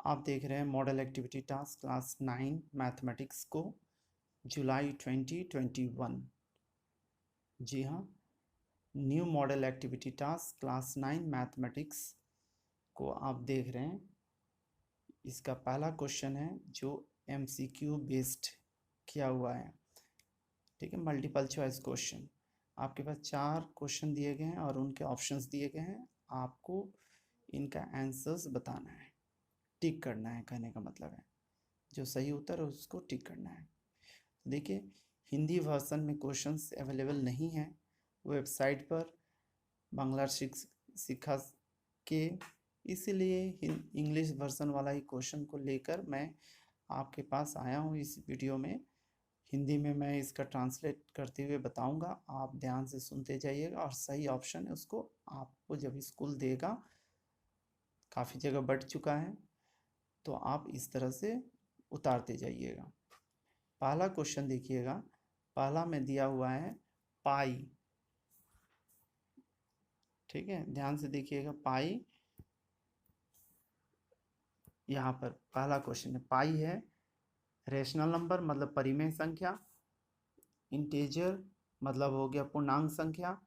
आप देख रहे हैं model activity task class 9 mathematics को जुलाई 2021। जी हाँ, new model activity task class 9 mathematics को आप देख रहे हैं। इसका पहला क्वेश्चन है जो एमसीक्यू बेस्ड किया हुआ है। ठीक है, मल्टीपल चॉइस क्वेश्चन। आपके पास 4 क्वेश्चन दिए गए हैं और उनके ऑप्शंस दिए गए हैं। आपको इनका आंसर्स बताना है, टिक करना है। कहने का मतलब है जो सही उत्तर है उसको टिक करना है। देखिए, हिंदी वर्जन में क्वेश्चंस अवेलेबल नहीं है वेबसाइट पर बांग्ला शिक्षा के, इसीलिए इंग्लिश वर्जन वाला ही क्वेश्चन को लेकर मैं आपके पास आया हूँ। इस वीडियो में हिंदी में मैं इसका ट्रांसलेट करते हुए बताऊंगा, आप ध्यान से सुनते जाइएगा और सही ऑप्शन है उसको आपको जब स्कूल देगा, काफ़ी जगह बढ़ चुका है, तो आप इस तरह से उतारते जाइएगा। पहला क्वेश्चन देखिएगा, पहला में दिया हुआ है पाई। ठीक है, ध्यान से देखिएगा पाई। यहाँ पर पहला क्वेश्चन है, पाई है रेशनल नंबर मतलब परिमेय संख्या, इंटेजर मतलब हो गया पूर्णांक संख्या,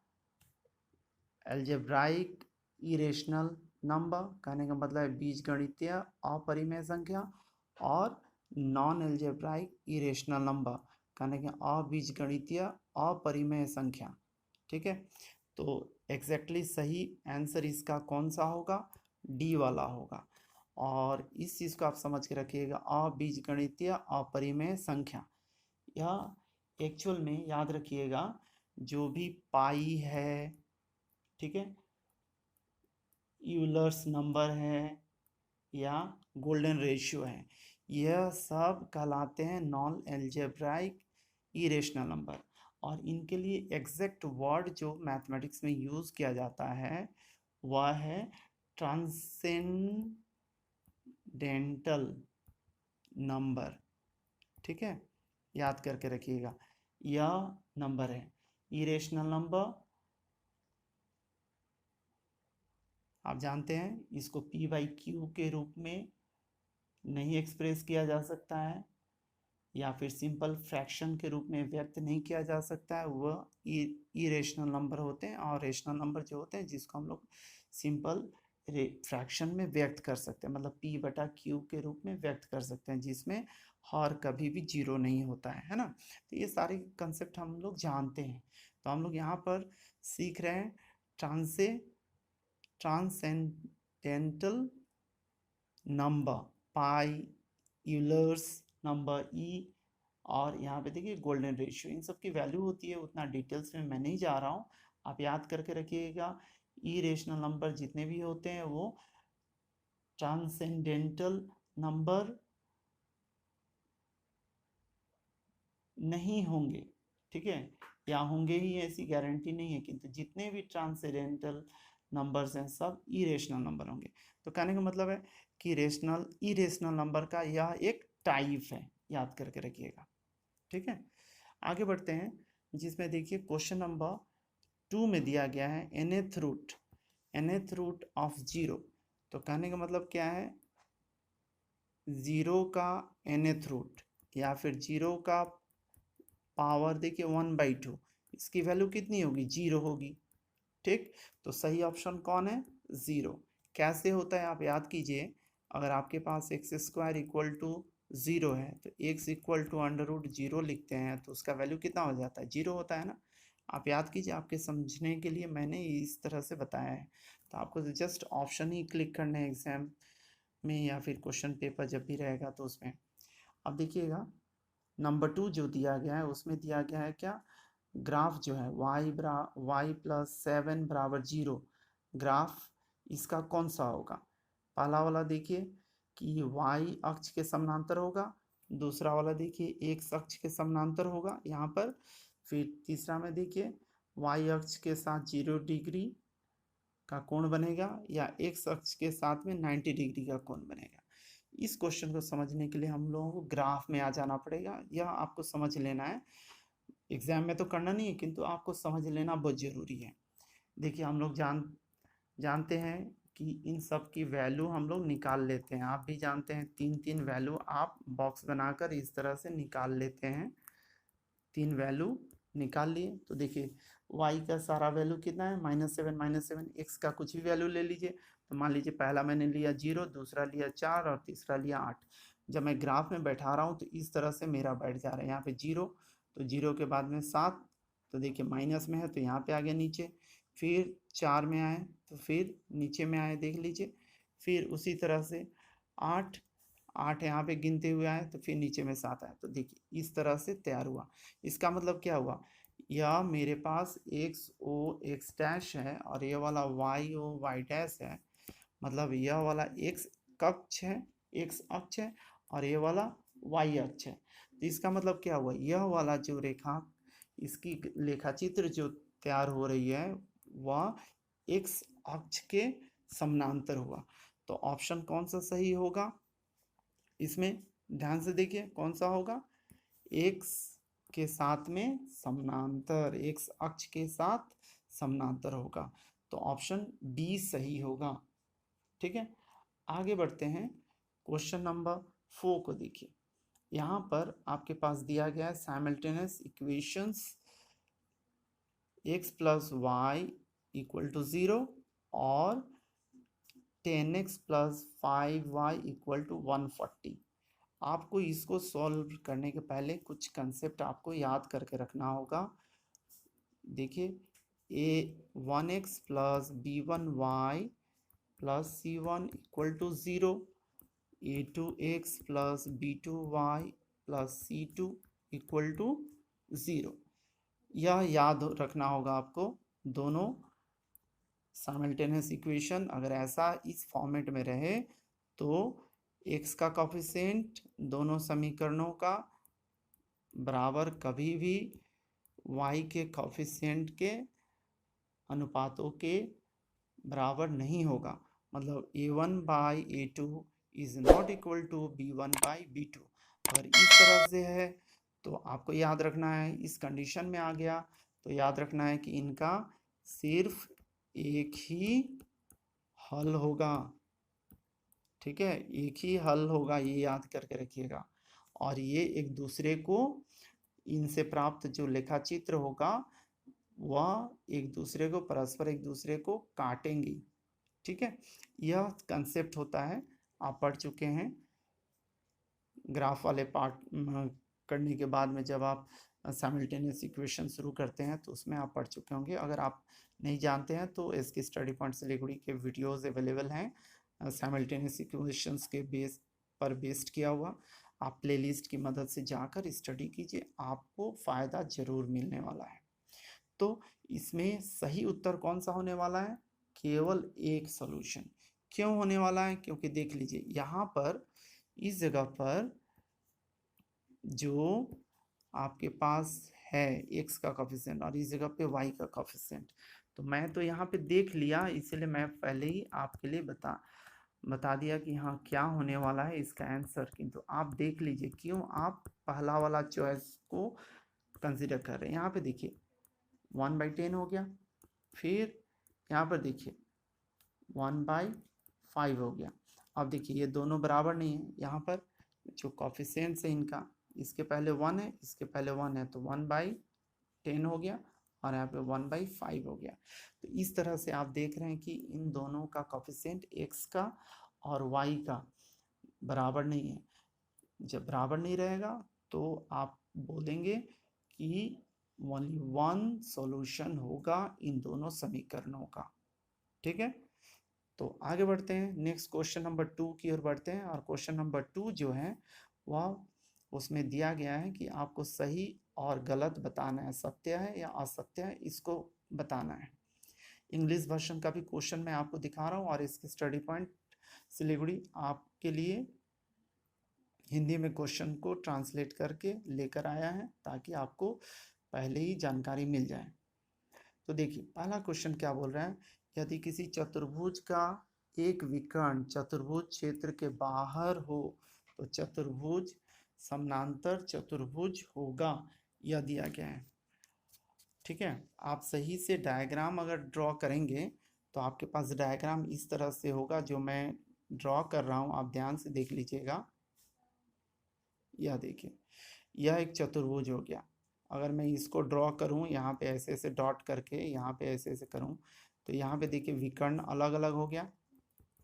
एल्जेब्राइक इरेशनल नंबर कहने का मतलब है बीजगणितीय अपरिमेय संख्या, और नॉन एल्जेब्राइक इरेशनल नंबर कहने के अबीजगणितीय अपरिमेय संख्या। ठीक है, तो एग्जैक्टली सही आंसर इसका कौन सा होगा? डी वाला होगा। और इस चीज़ को आप समझ के रखिएगा, अबीजगणितीय अपरिमेय संख्या, यह एक्चुअल में याद रखिएगा जो भी पाई है, ठीक है, यूलर्स नंबर है या गोल्डन रेशियो है, यह सब कहलाते हैं नॉन एल्जेब्राइक इरेशनल नंबर। और इनके लिए एग्जैक्ट वर्ड जो मैथमेटिक्स में यूज़ किया जाता है वह है ट्रांसेंडेंटल नंबर। ठीक है, याद करके रखिएगा, यह नंबर है इरेशनल नंबर। आप जानते हैं इसको पी बाई क्यू के रूप में नहीं एक्सप्रेस किया जा सकता है, या फिर सिंपल फ्रैक्शन के रूप में व्यक्त नहीं किया जा सकता है। वह इरेशनल नंबर होते हैं, और रेशनल नंबर जो होते हैं जिसको हम लोग सिंपल फ्रैक्शन में व्यक्त कर सकते हैं, मतलब पी बटा क्यू के रूप में व्यक्त कर सकते हैं, जिसमें हर कभी भी जीरो नहीं होता है ना। तो ये सारे कंसेप्ट हम लोग जानते हैं। तो हम लोग यहाँ पर सीख रहे हैं ट्रांसेंडेंटल नंबर, पाई, यूलर्स नंबर ई, और यहाँ पे देखिए गोल्डन रेशियो, इन सब की वैल्यू होती है। उतना डिटेल्स में मैं नहीं जा रहा हूँ, आप याद करके रखिएगा। ई रेशनल नंबर जितने भी होते हैं वो ट्रांसेंडेंटल नंबर नहीं होंगे, ठीक है, या होंगे ही ऐसी गारंटी नहीं है, किंतु जितने भी ट्रांसेंडेंटल नंबर्स हैं सब इरेशनल नंबर होंगे। तो कहने का मतलब है कि रेशनल इरेशनल नंबर का यह एक टाइप है, याद करके रखिएगा। ठीक है, आगे बढ़ते हैं, जिसमें देखिए क्वेश्चन नंबर 2 में दिया गया है nth रूट ऑफ जीरो। तो कहने का मतलब क्या है, जीरो का nth रूट या फिर जीरो का पावर देखिए 1/2, इसकी वैल्यू कितनी होगी? जीरो होगी। ठीक, तो सही ऑप्शन कौन है? जीरो। कैसे होता है आप याद कीजिए, अगर आपके पास X square equal to zero है तो X equal to under root zero लिखते हैं तो उसका वैल्यू कितना हो जाता है? जीरो होता है ना। आप याद कीजिए, आपके समझने के लिए मैंने इस तरह से बताया है। तो आपको जस्ट ऑप्शन ही क्लिक करना है एग्जाम में या फिर क्वेश्चन पेपर जब भी रहेगा तो उसमें। अब देखिएगा नंबर 2 जो दिया गया है उसमें दिया गया है क्या, ग्राफ जो है y प्लस 7 बराबर जीरो, ग्राफ इसका कौन सा होगा? पहला वाला देखिए कि y अक्ष के समानांतर होगा, दूसरा वाला देखिए x अक्ष के समानांतर होगा यहाँ पर, फिर तीसरा में देखिए y अक्ष के साथ 0 डिग्री का कोण बनेगा या x अक्ष के साथ में 90 डिग्री का कोण बनेगा। इस क्वेश्चन को समझने के लिए हम लोगों को ग्राफ में आ जाना पड़ेगा, यह आपको समझ लेना है। एग्जाम में तो करना नहीं है किंतु आपको समझ लेना बहुत ज़रूरी है। देखिए हम लोग जानते हैं कि इन सब की वैल्यू हम लोग निकाल लेते हैं। आप भी जानते हैं 3 वैल्यू आप बॉक्स बनाकर इस तरह से निकाल लेते हैं। 3 वैल्यू निकाल लिए तो देखिए y का सारा वैल्यू कितना है -7, x का कुछ भी वैल्यू ले लीजिए। तो मान लीजिए पहला मैंने लिया 0, दूसरा लिया 4 और तीसरा लिया 8। जब मैं ग्राफ में बैठा रहा हूँ तो इस तरह से मेरा बैठ जा रहा है। यहाँ पे 0 तो 0 के बाद में 7 तो देखिए माइनस में है तो यहाँ पे आ गया नीचे, फिर 4 में आए तो फिर नीचे में आए देख लीजिए, फिर उसी तरह से 8 यहाँ पे गिनते हुए आए तो फिर नीचे में 7 आए। तो देखिए इस तरह से तैयार हुआ। इसका मतलब क्या हुआ, यह मेरे पास एक्स ओ एक्स डैश है और ये वाला वाई ओ वाई डैश है। मतलब यह वाला एक्स अक्ष है, एक्स अक्ष है और ये वाला वाई अक्ष है। तो इसका मतलब क्या हुआ, यह वाला जो रेखा, इसकी लेखा चित्र जो तैयार हो रही है वह एक्स अक्ष के समानांतर हुआ। तो ऑप्शन कौन सा सही होगा, इसमें ध्यान से देखिए कौन सा होगा, एक्स के साथ में समानांतर, एक्स अक्ष के साथ समानांतर होगा। तो ऑप्शन बी सही होगा। ठीक है, आगे बढ़ते हैं। क्वेश्चन नंबर 4 को देखिए। यहाँ पर आपके पास दिया गया है simultaneous equations x plus y equal to 0 और 10x plus 5y equal to 140। आपको इसको सॉल्व करने के पहले कुछ कंसेप्ट आपको याद करके रखना होगा। देखिए a1x plus b1y plus c1 equal to 0, a2x plus b2y plus c2 equal to 0। यह याद रखना होगा आपको। दोनों साइमल्टेनियस इक्वेशन अगर ऐसा इस फॉर्मेट में रहे तो x का कोफिशिएंट दोनों समीकरणों का बराबर कभी भी y के कोफिशिएंट के अनुपातों के बराबर नहीं होगा। मतलब a1 by a2 is not equal to b1 by b2। अगर इस तरह से है तो आपको याद रखना है, इस कंडीशन में आ गया तो याद रखना है कि इनका सिर्फ एक ही हल होगा। ठीक है, एक ही हल होगा, ये याद करके रखिएगा। और ये एक दूसरे को, इनसे प्राप्त जो लेखा चित्र होगा वह एक दूसरे को परस्पर एक दूसरे को काटेंगी। ठीक है, यह कंसेप्ट होता है, आप पढ़ चुके हैं ग्राफ वाले पार्ट करने के बाद में। जब आप साइमल्टेनियस इक्वेशन शुरू करते हैं तो उसमें आप पढ़ चुके होंगे। अगर आप नहीं जानते हैं तो इसके स्टडी पॉइंट सिलीगुड़ी के वीडियोस अवेलेबल हैं साइमल्टेनियस इक्वेशंस के बेस पर बेस्ड किया हुआ। आप प्लेलिस्ट की मदद से जाकर स्टडी कीजिए, आपको फ़ायदा ज़रूर मिलने वाला है। तो इसमें सही उत्तर कौन सा होने वाला है, केवल एक सॉल्यूशन। क्यों होने वाला है, क्योंकि देख लीजिए यहाँ पर इस जगह पर जो आपके पास है x का कोफिशिएंट और इस जगह पे y का कोफिशिएंट, तो मैं तो यहाँ पे देख लिया, इसलिए मैं पहले ही आपके लिए बता दिया कि हाँ क्या होने वाला है इसका आंसर। किंतु आप देख लीजिए क्यों आप पहला वाला चॉइस को कंसिडर कर रहे हैं। यहाँ पे देखिए 1/10 हो गया, फिर यहाँ पर देखिए 1/5 हो गया। अब देखिए ये दोनों बराबर नहीं है, यहाँ पर जो कोफिशिएंट्स है इनका, इसके पहले 1 है, इसके पहले 1 है, तो 1/10 हो गया और यहाँ पे 1/5 हो गया। तो इस तरह से आप देख रहे हैं कि इन दोनों का कोफिशिएंट x का और y का बराबर नहीं है। जब बराबर नहीं रहेगा तो आप बोलेंगे कि ओनली वन सॉल्यूशन होगा इन दोनों समीकरणों का। ठीक है, तो आगे बढ़ते हैं, नेक्स्ट क्वेश्चन नंबर 2 की ओर बढ़ते हैं। और क्वेश्चन नंबर 2 जो है वह उसमें दिया गया है कि आपको सही और गलत बताना है, सत्य है या असत्य है, इसको बताना है। इंग्लिश वर्जन का भी क्वेश्चन मैं आपको दिखा रहा हूँ और इसके स्टडी पॉइंट सिलीगुड़ी आपके लिए हिंदी में क्वेश्चन को ट्रांसलेट करके लेकर आया है ताकि आपको पहले ही जानकारी मिल जाए। तो देखिए पहला क्वेश्चन क्या बोल रहा है, यदि किसी चतुर्भुज का एक विकर्ण चतुर्भुज क्षेत्र के बाहर हो तो चतुर्भुज समानांतर चतुर्भुज होगा, यह दिया गया है। ठीक है, आप सही से डायग्राम अगर ड्रॉ करेंगे तो आपके पास डायग्राम इस तरह से होगा जो मैं ड्रॉ कर रहा हूँ, आप ध्यान से देख लीजिएगा। यह देखिए, यह एक चतुर्भुज हो गया। अगर मैं इसको ड्रॉ करूं यहाँ पे ऐसे ऐसे डॉट करके, यहाँ पे ऐसे ऐसे करूं, तो यहाँ पे देखिए विकर्ण अलग अलग हो गया,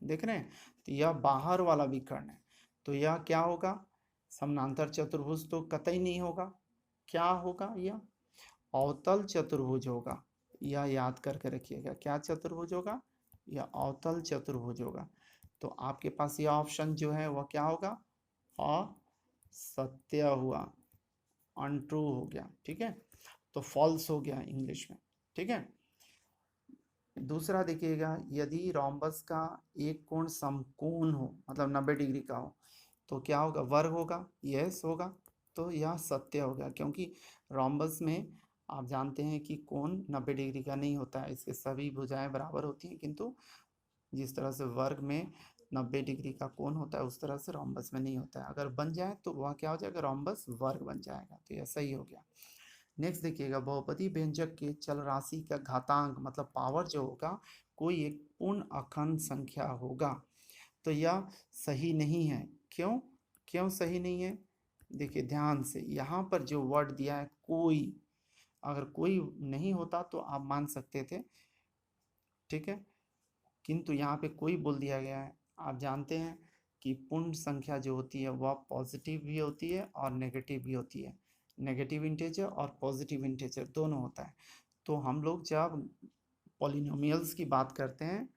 देख रहे हैं। तो यह बाहर वाला विकर्ण है, तो यह क्या होगा, समानांतर चतुर्भुज तो कतई नहीं होगा। क्या होगा, यह अवतल चतुर्भुज होगा। यह याद करके रखिएगा, क्या चतुर्भुज होगा, यह अवतल चतुर्भुज होगा। तो आपके पास यह ऑप्शन जो है वह क्या होगा, असत्य हुआ, अनट्रू हो गया, ठीक है, तो फॉल्स हो गया इंग्लिश में, ठीक है। दूसरा देखिएगा, यदि रोम्बस का एक कोण समकोण हो, मतलब 90 डिग्री का हो, तो क्या होगा, वर्ग होगा, यस होगा। तो यह सत्य हो गया, क्योंकि रोम्बस में आप जानते हैं कि कोण 90 डिग्री का नहीं होता है, इसके सभी भुजाएं बराबर होती हैं, किंतु जिस तरह से वर्ग में 90 डिग्री का कोण होता है उस तरह से रोम्बस में नहीं होता है। अगर बन जाए तो वह क्या हो जाएगा, रोम्बस वर्ग बन जाएगा, तो यह सही हो गया। नेक्स्ट देखिएगा, बहुपदी व्यंजक के चल राशि का घातांक मतलब पावर जो होगा कोई एक पूर्ण अखंड संख्या होगा, तो यह सही नहीं है। क्यों, क्यों सही नहीं है, देखिए ध्यान से, यहाँ पर जो वर्ड दिया है कोई, अगर कोई नहीं होता तो आप मान सकते थे, ठीक है, किंतु यहाँ पे कोई बोल दिया गया है। आप जानते हैं कि पूर्ण संख्या जो होती है वह पॉजिटिव भी होती है और नेगेटिव भी होती है, नेगेटिव इंटीजर और पॉजिटिव इंटीजर दोनों होता है। तो हम लोग जब पॉलिनोमियल्स की बात करते हैं,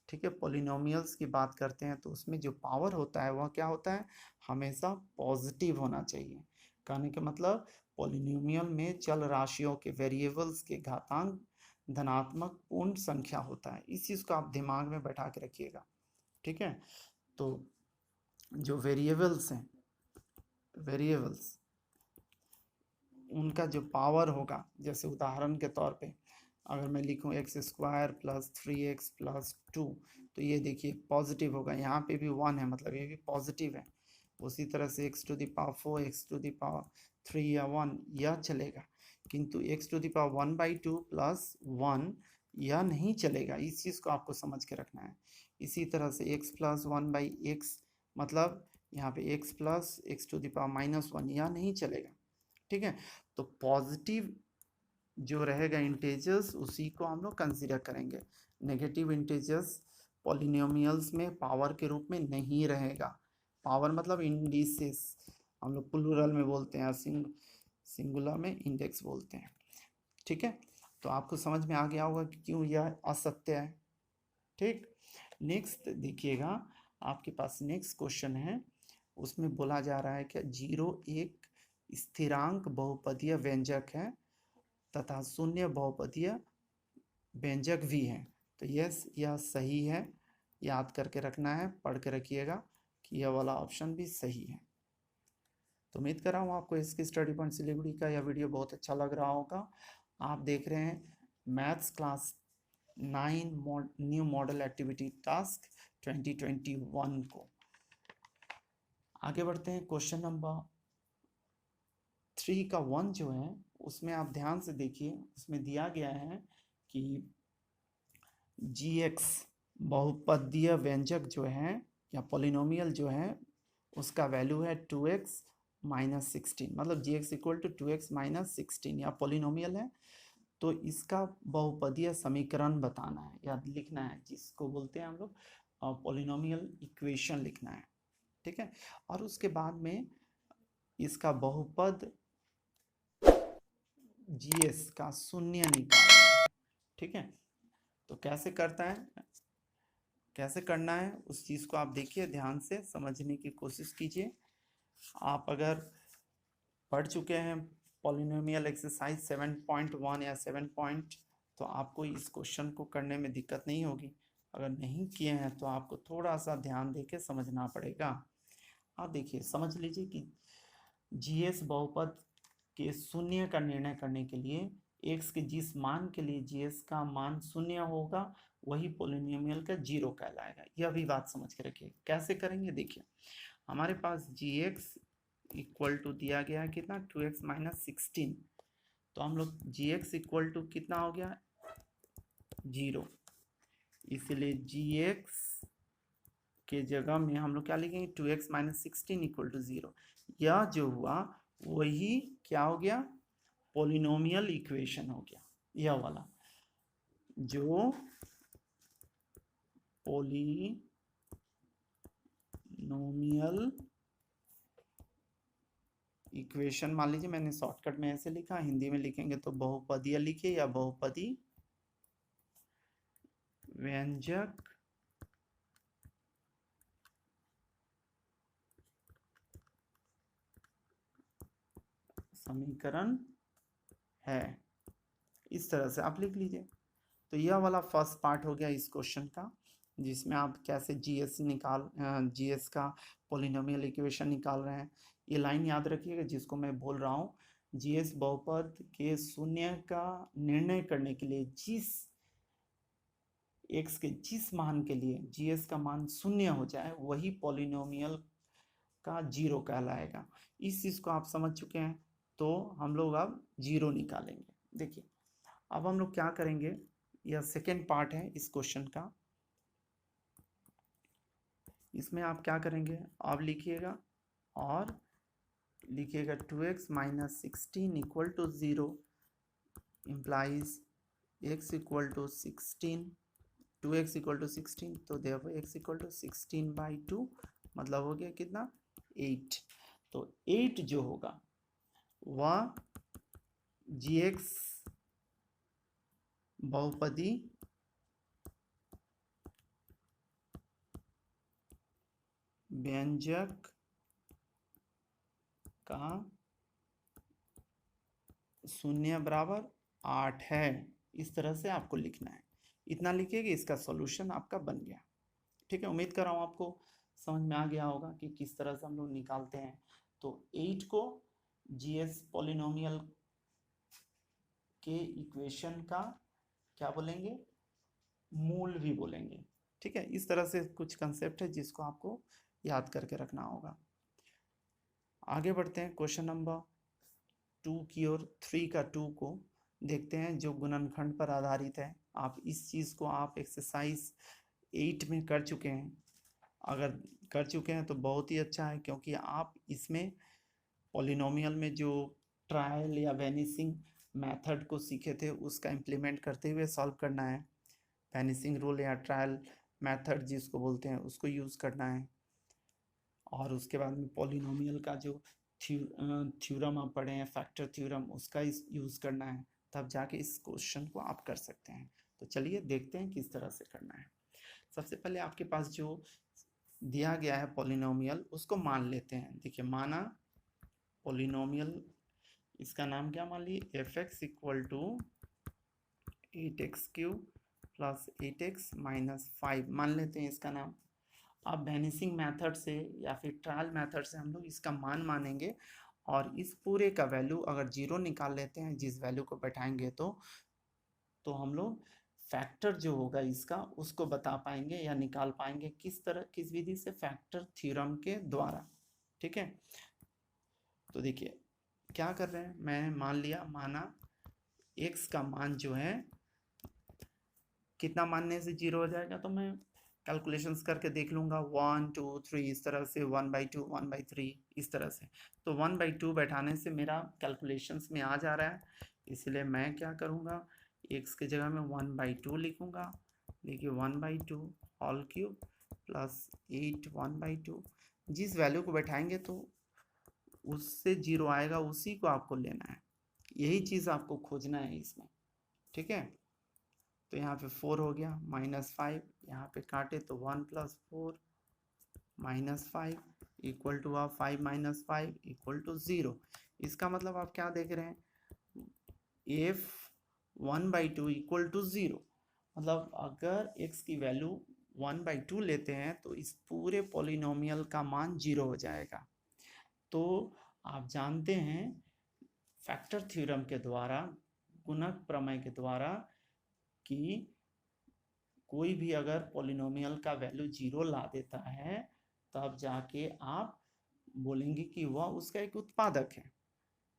ठीक है, पॉलिनोमियल्स की बात करते हैं, तो उसमें जो पावर होता है वह क्या होता है, हमेशा पॉजिटिव होना चाहिए। कहने का मतलब पॉलिनोमियल में चल राशियों के वेरिएबल्स के घातांक धनात्मक पूर्ण संख्या होता है, इस चीज़ को आप दिमाग में बैठा के रखिएगा, ठीक है। तो जो वेरिएबल्स हैं, वेरिएबल्स उनका जो पावर होगा, जैसे उदाहरण के तौर पे अगर मैं लिखूं x² + 3x + 2, तो ये देखिए पॉजिटिव होगा, यहाँ पे भी 1 है मतलब ये भी पॉजिटिव है। उसी तरह से x⁴ x⁴ या 1 यह चलेगा, किंतु x⁴ + 1 यह नहीं चलेगा, इस चीज़ को आपको समझ के रखना है। इसी तरह से x + 1/x मतलब यहाँ पे x + x⁻−1 यह नहीं चलेगा, ठीक है। तो पॉजिटिव जो रहेगा इंटीजर्स उसी को हम लोग कंसीडर करेंगे, नेगेटिव इंटीजर्स पॉलिनोमियल्स में पावर के रूप में नहीं रहेगा। पावर मतलब इंडिसेस, हम लोग प्लूरल में बोलते हैं, सिंगुलर में इंडेक्स बोलते हैं, ठीक है। तो आपको समझ में आ गया होगा कि क्यों यह असत्य है, ठीक। नेक्स्ट देखिएगा, आपके पास नेक्स्ट क्वेश्चन है, उसमें बोला जा रहा है कि 0 एक स्थिरांक बहुपदीय व्यंजक है तथा शून्य बहुपदीय व्यंजक भी है। तो यस, यह सही है, याद करके रखना है, पढ़ के रखिएगा कि यह वाला ऑप्शन भी सही है। तो उम्मीद कर रहा हूँ आपको इसकी स्टडी पॉइंट सिलीगुड़ी का यह वीडियो बहुत अच्छा लग रहा होगा। आप देख रहे हैं maths class 9 new model activity task 2021 को। आगे बढ़ते हैं, क्वेश्चन नंबर 3 का 1 जो है उसमें आप ध्यान से देखिए, उसमें दिया गया है कि gx बहुपदीय व्यंजक जो है या पॉलिनोमियल जो है उसका वैल्यू है 2x - 16, मतलब gx = 2x - 16 या पॉलिनोमियल है। तो इसका बहुपदीय समीकरण बताना है या लिखना है, जिसको बोलते हैं हम लोग पॉलिनोमियल इक्वेशन लिखना है, ठीक है। और उसके बाद में इसका बहुपद GS का शून्य निकालना है, ठीक है। तो कैसे करता है, कैसे करना है उस चीज़ को आप देखिए, ध्यान से समझने की कोशिश कीजिए। आप अगर पढ़ चुके हैं पॉलिनोमियल एक्सरसाइज 7.1 या 7 पॉइंट, तो आपको इस क्वेश्चन को करने में दिक्कत नहीं होगी। अगर नहीं किए हैं तो आपको थोड़ा सा ध्यान देके समझना पड़ेगा। आप देखिए, समझ लीजिए कि GS बहुपद के शून्य का निर्णय करने के लिए x के जिस मान के लिए GS का मान शून्य होगा वही पॉलिनोमियल का 0 कहलाएगा। यह भी बात समझ के रखिए। कैसे करेंगे, देखिए हमारे पास gx = दिया गया है कितना, 2x - 16, तो हम लोग gx = कितना हो गया, 0। इसलिए gx के जगह में हम लोग क्या लिखेंगे 2x माइनस 16 इक्वल टू 0। यह जो हुआ वही क्या हो गया, पोलिनोमियल इक्वेशन हो गया। यह वाला जो पोलिनोमियल इक्वेशन, मान लीजिए मैंने शॉर्टकट में ऐसे लिखा, हिंदी में लिखेंगे तो बहुपदीय लिखिए या बहुपदी व्यंजक समीकरण है, इस तरह से आप लिख लीजिए। तो यह वाला फर्स्ट पार्ट हो गया इस क्वेश्चन का, जिसमें आप कैसे जीएस का पोलिनोमियल इक्वेशन निकाल रहे हैं। ये लाइन याद रखिएगा जिसको मैं बोल रहा हूँ, जीएस बहुपद के शून्य का निर्णय करने के लिए एक्स के जिस मान के लिए जीएस का मान शून्य हो जाए वही पोलिनोमियल का जीरो कहलाएगा। इस चीज को आप समझ चुके हैं, तो हम लोग अब जीरो निकालेंगे। देखिए अब हम लोग क्या करेंगे, यह सेकेंड पार्ट है इस क्वेश्चन का। इसमें आप क्या करेंगे, आप लिखिएगा और लिखिएगा 2x minus 16 equal to 0 implies x equal to 16, 2x equal to 16, तो देखो x इक्वल टू 16/2 मतलब हो गया कितना 8। तो 8 जो होगा वह gx बहुपदी व्यंजक का शून्य बराबर 8 है। इस तरह से आपको लिखना है, इतना लिखिएगा, इसका सॉल्यूशन आपका बन गया। ठीक है, उम्मीद कर रहा हूँ आपको समझ में आ गया होगा कि किस तरह से हम लोग निकालते हैं। तो 8 को जीएस पॉलिनोमियल के इक्वेशन का क्या बोलेंगे, मूल भी बोलेंगे। ठीक है, इस तरह से कुछ कंसेप्ट है जिसको आपको याद करके रखना होगा। आगे बढ़ते हैं क्वेश्चन नंबर 2 की ओर, 3 का 2 को देखते हैं जो गुणनखंड पर आधारित है। आप इस चीज़ को आप एक्सरसाइज 8 में कर चुके हैं, अगर कर चुके हैं तो बहुत ही अच्छा है, क्योंकि आप इसमें पॉलिनोमियल में जो ट्रायल या वैनिसिंग मेथड को सीखे थे उसका इम्प्लीमेंट करते हुए सॉल्व करना है। वैनिसिंग रूल या ट्रायल मेथड जिसको बोलते हैं उसको यूज़ करना है, और उसके बाद में पॉलिनोमियल का जो थ्योरम आप पढ़े हैं, फैक्टर थ्योरम, उसका यूज़ करना है, तब जाके इस क्वेश्चन को आप कर सकते हैं। तो चलिए देखते हैं किस तरह से करना है। सबसे पहले आपके पास जो दिया गया है पॉलिनोमियल उसको मान लेते हैं। देखिए माना पॉलिनोमियल, इसका नाम क्या मान लिए, fx equal to 8x³ plus 8x minus 5 मान लेते हैं इसका नाम। अब वैनिसिंग मेथड से या फिर ट्रायल मेथड से हम लोग इसका मान मानेंगे, और इस पूरे का वैल्यू अगर जीरो निकाल लेते हैं, जिस वैल्यू को बैठाएंगे तो हम लोग फैक्टर जो होगा इसका उसको बता पाएंगे या निकाल पाएंगे। किस तरह, किस विधि से, फैक्टर थ्योरम के द्वारा। ठीक है, तो देखिए क्या कर रहे हैं, मैंने मान लिया, माना x का मान जो है कितना मानने से जीरो हो जाएगा, तो मैं कैलकुलेशंस करके देख लूँगा 1 2 3 इस तरह से, 1/2 1/3 इस तरह से। तो 1/2 बैठाने से मेरा कैलकुलेशंस में आ जा रहा है, इसलिए मैं क्या करूँगा, x के जगह में 1/2 लिखूँगा। देखिए 1/2 होल क्यूब प्लस 8 1/2, जिस वैल्यू को बैठाएंगे तो उससे जीरो आएगा, उसी को आपको लेना है, यही चीज़ आपको खोजना है इसमें। ठीक है, तो यहाँ पे 4 हो गया, -5 यहाँ पे काटे तो 1 + 4 -5 इक्वल टू 5 - 5 इक्वल टू 0। इसका मतलब आप क्या देख रहे हैं, f 1/2 इक्वल टू 0, मतलब अगर x की वैल्यू 1/2 लेते हैं तो इस पूरे पॉलिनोमियल का मान 0 हो जाएगा। तो आप जानते हैं फैक्टर थ्योरम के द्वारा, गुणक प्रमेय के द्वारा, कि कोई भी अगर पॉलिनोमियल का वैल्यू 0 ला देता है तब जाके आप बोलेंगे कि वह उसका एक उत्पादक है।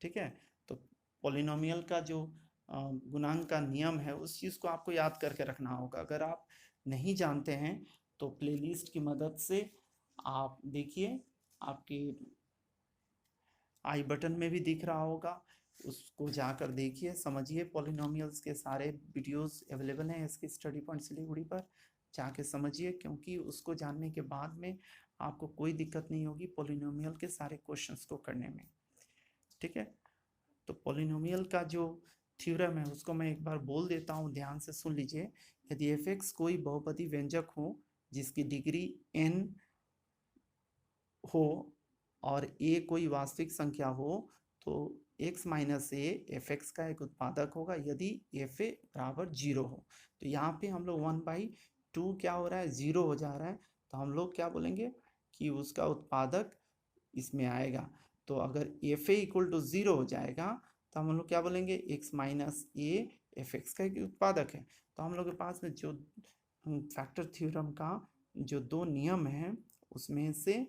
ठीक है, तो पॉलिनोमियल का जो गुणांक का नियम है उस चीज़ को आपको याद करके रखना होगा। अगर आप नहीं जानते हैं तो प्लेलिस्ट की मदद से आप देखिए, आपके आई बटन में भी दिख रहा होगा, उसको जाकर देखिए, समझिए। पॉलिनोमियल्स के सारे वीडियोस अवेलेबल हैं इसके स्टडी पॉइंट सिलीगुड़ी पर, जाके समझिए, क्योंकि उसको जानने के बाद में आपको कोई दिक्कत नहीं होगी पॉलिनोमियल के सारे क्वेश्चंस को करने में। ठीक है, तो पॉलिनोमियल का जो थ्योरम है उसको मैं एक बार बोल देता हूँ, ध्यान से सुन लीजिए। यदि एफ एक्स कोई बहुपदी व्यंजक हो जिसकी डिग्री n हो और a कोई वास्तविक संख्या हो, तो x minus A F x का एक उत्पादक होगा यदि एफ ए बराबर 0 हो। तो यहाँ पे हम लोग 1/2 क्या हो रहा है, 0 हो जा रहा है, तो हम लोग क्या बोलेंगे कि उसका उत्पादक इसमें आएगा। तो अगर एफ ए इक्वल टू 0 हो जाएगा तो हम लोग क्या बोलेंगे, x minus A F x का एक उत्पादक है। तो हम लोग के पास में जो फैक्टर थ्योरम का जो दो नियम है उसमें से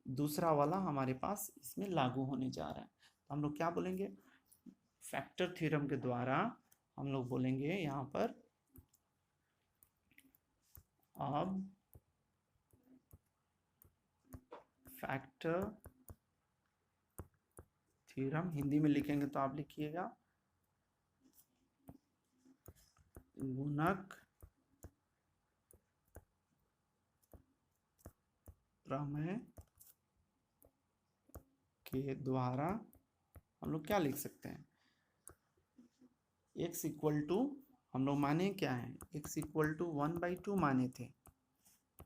दूसरा वाला हमारे पास इसमें लागू होने जा रहा है। तो हम लोग क्या बोलेंगे, फैक्टर थ्योरम के द्वारा हम लोग बोलेंगे यहाँ पर, अब फैक्टर थ्योरम हिंदी में लिखेंगे तो आप लिखिएगा गुणक प्रमेय के द्वारा हम लोग क्या लिख सकते हैं, x इक्वल टू, हम लोग माने क्या है, x इक्वल टू 1/2 माने थे,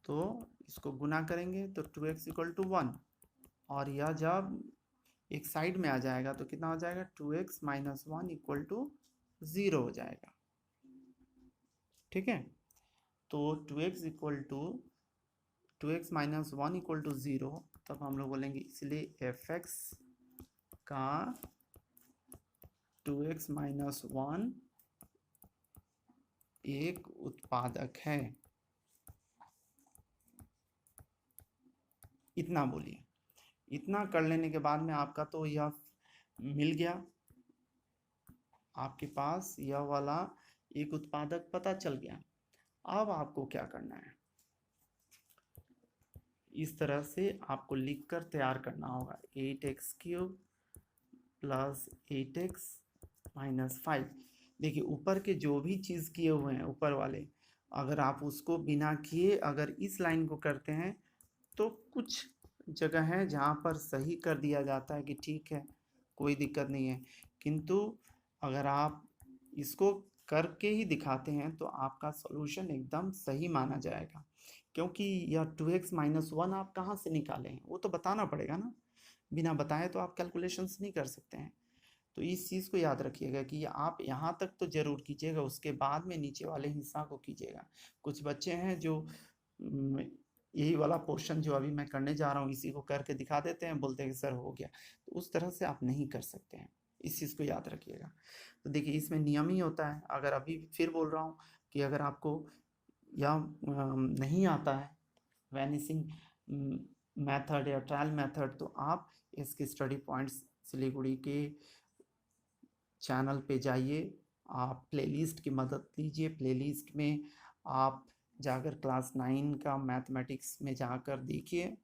तो इसको गुना करेंगे तो 2x इक्वल टू 1, और यह जब एक साइड में आ जाएगा तो कितना हो जाएगा, 2x माइनस 1 इक्वल टू 0 हो जाएगा। ठीक है, तो 2x equal to 2x minus 1 equal to 0, तब हम लोग बोलेंगे इसलिए एफ एक्स का 2x माइनस 1 एक उत्पादक है। इतना बोलिए, इतना कर लेने के बाद में आपका तो यह मिल गया, आपके पास यह वाला एक उत्पादक पता चल गया। अब आपको क्या करना है, इस तरह से आपको लिखकर तैयार करना होगा, 8x³ प्लस 8x माइनस 5। देखिए ऊपर के जो भी चीज़ किए हुए हैं ऊपर वाले, अगर आप उसको बिना किए अगर इस लाइन को करते हैं तो कुछ जगह है जहाँ पर सही कर दिया जाता है कि ठीक है कोई दिक्कत नहीं है, किंतु अगर आप इसको करके ही दिखाते हैं तो आपका सॉल्यूशन एकदम सही माना जाएगा। क्योंकि यह 2x माइनस 1 आप कहाँ से निकाले हैं वो तो बताना पड़ेगा ना, बिना बताए तो आप कैलकुलेशंस नहीं कर सकते हैं। तो इस चीज़ को याद रखिएगा कि आप यहाँ तक तो जरूर कीजिएगा, उसके बाद में नीचे वाले हिस्सा को कीजिएगा। कुछ बच्चे हैं जो यही वाला पोर्शन जो अभी मैं करने जा रहा हूँ इसी को करके दिखा देते हैं, बोलते हैं कि सर हो गया, तो उस तरह से आप नहीं कर सकते हैं, इस चीज़ को याद रखिएगा। तो देखिए इसमें नियम ही होता है, अगर अभी फिर बोल रहा हूँ कि अगर आपको या नहीं आता है वैनिसिंग मेथड या ट्रायल मेथड, तो आप इसके स्टडी पॉइंट्स सिलीगुड़ी के चैनल पे जाइए, आप प्लेलिस्ट की मदद लीजिए, प्लेलिस्ट में आप जाकर क्लास 9 का मैथमेटिक्स में जाकर देखिए,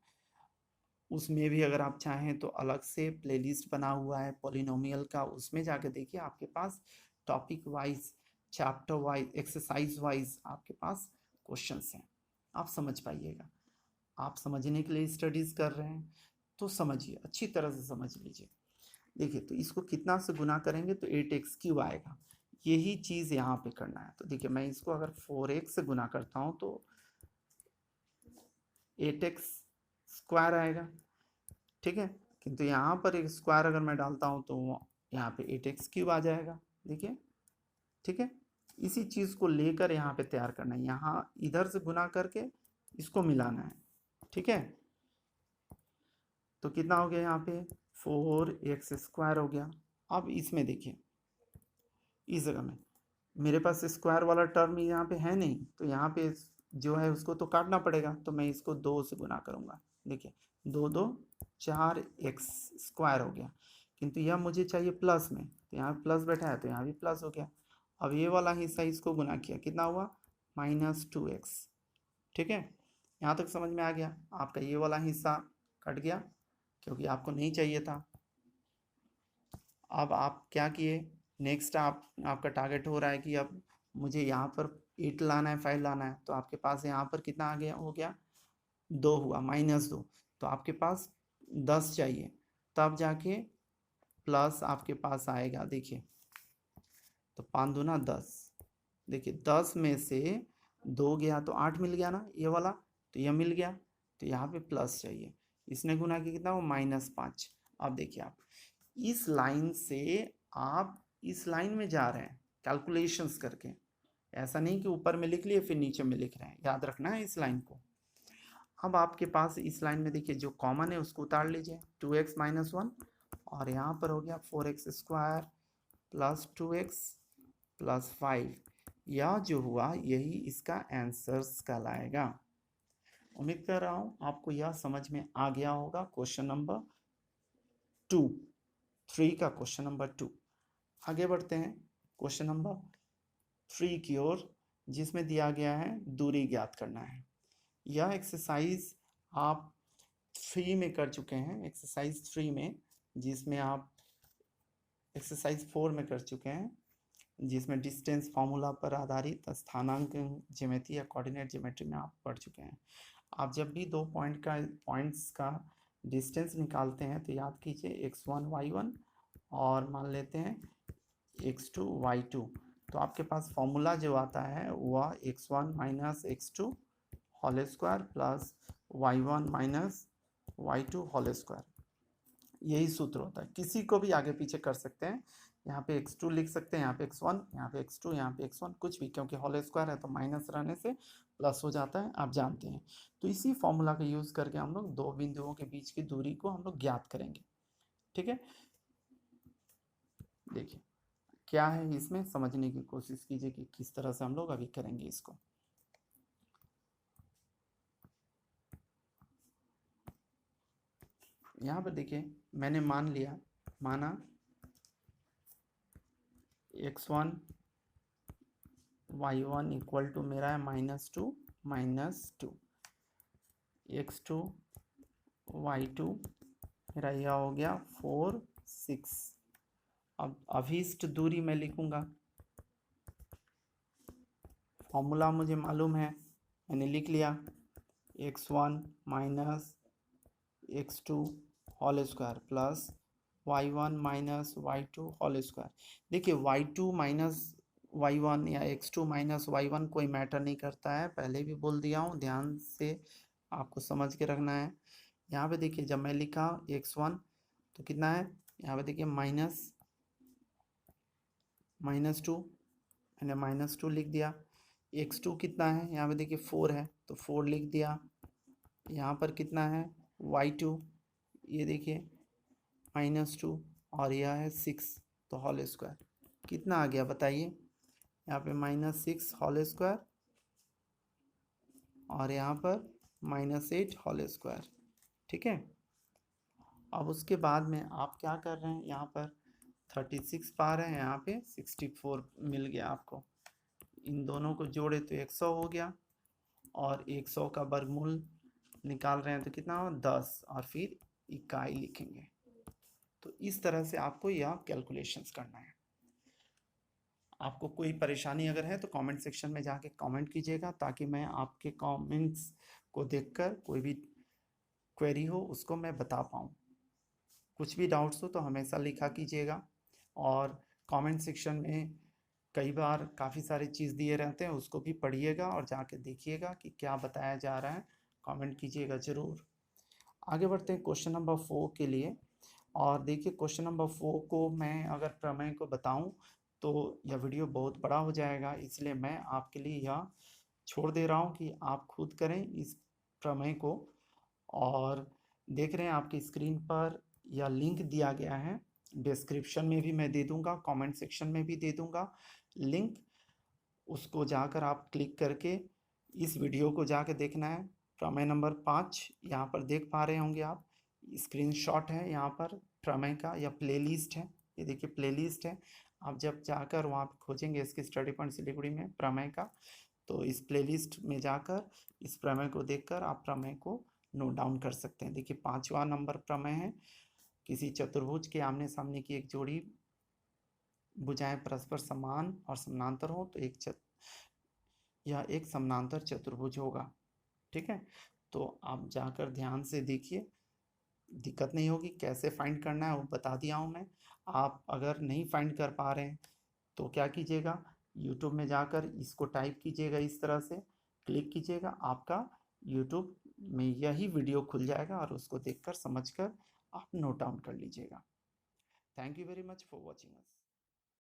उसमें भी अगर आप चाहें तो अलग से प्लेलिस्ट बना हुआ है पॉलिनोमियल का, उसमें जाकर देखिए, आपके पास topic wise, chapter wise, exercise wise आपके पास क्वेश्चंस हैं, आप समझ पाइएगा। आप समझने के लिए स्टडीज़ कर रहे हैं तो समझिए, अच्छी तरह से समझ लीजिए। देखिए तो इसको कितना से गुना करेंगे तो 8x³ आएगा, यही चीज़ यहाँ पे करना है। तो देखिए मैं इसको अगर 4x से गुना करता हूँ तो 8x² आएगा, ठीक है, किंतु यहाँ पर एक स्क्वायर अगर मैं डालता हूँ तो यहाँ पे 8x³ आ जाएगा। देखिए ठीक है, इसी चीज़ को लेकर यहाँ पे तैयार करना है, यहाँ इधर से गुना करके इसको मिलाना है। ठीक है, तो कितना हो गया यहाँ पे 4x² हो गया। अब इसमें देखिए इस जगह में मेरे पास स्क्वायर वाला टर्म यहाँ पे है नहीं, तो यहाँ पे जो है उसको तो काटना पड़ेगा, तो मैं इसको 2 से गुना करूँगा। देखिए 2 2 4x² हो गया, किंतु यह मुझे चाहिए प्लस में, तो यहाँ प्लस बैठा है तो यहाँ भी प्लस हो गया। अब ये वाला हिस्सा इसको गुना किया, कितना हुआ -2x। ठीक है, यहाँ तक समझ में आ गया। आपका ये वाला हिस्सा कट गया क्योंकि आपको नहीं चाहिए था। अब आप क्या किए, नेक्स्ट आपका टारगेट हो रहा है कि अब मुझे यहाँ पर 8 लाना है, 5 लाना है। तो आपके पास यहाँ पर कितना आ गया, हो गया 2 हुआ, -2। तो आपके पास 10 चाहिए, तब जाके प्लस आपके पास आएगा। देखिए, तो 5 दूना 10। देखिए 10 में से 2 गया तो 8 मिल गया ना, ये वाला, तो यह मिल गया। तो यहाँ पे प्लस चाहिए, इसने गुना किया कितना, वो -5। अब देखिए, आप इस लाइन से आप इस लाइन में जा रहे हैं कैलकुलेशंस करके, ऐसा नहीं कि ऊपर में लिख लिए फिर नीचे में लिख रहे हैं, याद रखना है इस लाइन को। अब आपके पास इस लाइन में देखिए जो कॉमन है उसको उतार लीजिए, 2x - 1, और यहाँ पर हो गया 4x² + 2x + 5। यह जो हुआ यही इसका आंसर्स कहलाएगा। उम्मीद कर रहा हूँ आपको यह समझ में आ गया होगा। क्वेश्चन नंबर 3 का क्वेश्चन नंबर 2। आगे बढ़ते हैं क्वेश्चन नंबर 3 की ओर, जिसमें दिया गया है दूरी ज्ञात करना है। यह एक्सरसाइज आप 3 में कर चुके हैं, एक्सरसाइज 3 में, जिसमें आप एक्सरसाइज 4 में कर चुके हैं, जिसमें डिस्टेंस फार्मूला पर आधारित स्थानांक ज्योमेट्री या कोऑर्डिनेट ज्योमेट्री में आप पढ़ चुके हैं। आप जब भी 2 पॉइंट्स का डिस्टेंस निकालते हैं तो याद कीजिए x1 y1 और मान लेते हैं x2 y2। तो आपके पास फॉर्मूला जो आता है वह x1 - x2 whole square plus y1 - y2 whole square, यही सूत्र होता है। किसी को भी आगे पीछे कर सकते हैं, यहाँ पे x2 लिख सकते हैं, यहाँ पे x1, यहाँ पे x2, यहाँ पे x1, कुछ भी, क्योंकि होल स्क्वायर है तो माइनस रहने से प्लस हो जाता है, आप जानते हैं। तो इसी फॉर्मूला का यूज करके हम लोग 2 बिंदुओं के बीच की दूरी को हम लोग ज्ञात करेंगे। ठीक है, देखिए क्या है इसमें, समझने की कोशिश कीजिए कि किस तरह से हम लोग अभी करेंगे इसको। यहाँ पर देखिए मैंने माना x1 y1 इक्वल टू मेरा है -2 -2, x2 y2 मेरा यह हो गया 4 6। अब अभीष्ट दूरी मैं लिखूंगा, फॉर्मूला मुझे मालूम है, मैंने लिख लिया x1 - x2 whole square plus y1 - y2 whole square. देखिए y2 - y1 या x2 - y1 कोई मैटर नहीं करता है, पहले भी बोल दिया हूँ, ध्यान से आपको समझ के रखना है। यहाँ पे देखिए जब मैं लिखा x1 तो कितना है, यहाँ पे देखिए -2, मैंने -2 लिख दिया। x2 कितना है, यहाँ पे देखिए 4 है तो 4 लिख दिया। यहाँ पर कितना है y2, ये देखिए -2, और यह है 6, तो होल स्क्वायर कितना आ गया बताइए, यहाँ पे -6 होल स्क्वायर और यहाँ पर -8 होल स्क्वायर। ठीक है, अब उसके बाद में आप क्या कर रहे हैं, यहाँ पर 36 पा रहे हैं, यहाँ पे 64 मिल गया आपको। इन दोनों को जोड़े तो 100 हो गया, और 100 का वर्गमूल निकाल रहे हैं तो कितना हो 10, और फिर इकाई लिखेंगे। तो इस तरह से आपको यह कैलकुलेशंस करना है। आपको कोई परेशानी अगर है तो कमेंट सेक्शन में जाके कमेंट कीजिएगा, ताकि मैं आपके कमेंट्स को देखकर कोई भी क्वेरी हो उसको मैं बता पाऊँ। कुछ भी डाउट्स हो तो हमेशा लिखा कीजिएगा, और कमेंट सेक्शन में कई बार काफ़ी सारी चीज़ दिए रहते हैं, उसको भी पढ़िएगा और जाके देखिएगा कि क्या बताया जा रहा है, कमेंट कीजिएगा ज़रूर। आगे बढ़ते हैं क्वेश्चन नंबर 4 के लिए। और देखिए क्वेश्चन नंबर 4 को मैं अगर प्रमेय को बताऊं तो यह वीडियो बहुत बड़ा हो जाएगा, इसलिए मैं आपके लिए यह छोड़ दे रहा हूं कि आप खुद करें इस प्रमेय को। और देख रहे हैं आपकी स्क्रीन पर यह लिंक दिया गया है, डिस्क्रिप्शन में भी मैं दे दूंगा, कमेंट सेक्शन में भी दे दूंगा लिंक, उसको जाकर आप क्लिक करके इस वीडियो को जाकर देखना है। प्रमेय नंबर 5 यहाँ पर देख पा रहे होंगे आप, स्क्रीनशॉट है यहाँ पर प्रमेय का, या प्लेलिस्ट है, ये देखिए प्लेलिस्ट है। आप जब जाकर वहाँ पर खोजेंगे इसकी स्टडी पॉइंट सिलीगुड़ी में प्रमेय का, तो इस प्लेलिस्ट में जाकर इस प्रमेय को देखकर आप प्रमेय को नोट डाउन कर सकते हैं। देखिए 5वां नंबर प्रमेय है, किसी चतुर्भुज के आमने सामने की एक जोड़ी भुजाएं परस्पर समान और समानांतर हो तो यह एक समानांतर चतुर्भुज होगा। ठीक है, तो आप जाकर ध्यान से देखिए, दिक्कत नहीं होगी। कैसे फाइंड करना है वो बता दिया हूँ मैं। आप अगर नहीं फाइंड कर पा रहे हैं तो क्या कीजिएगा, यूट्यूब में जाकर इसको टाइप कीजिएगा, इस तरह से क्लिक कीजिएगा, आपका यूट्यूब में यही वीडियो खुल जाएगा और उसको देखकर समझकर आप नोट डाउन कर लीजिएगा। Thank you very much for watching us.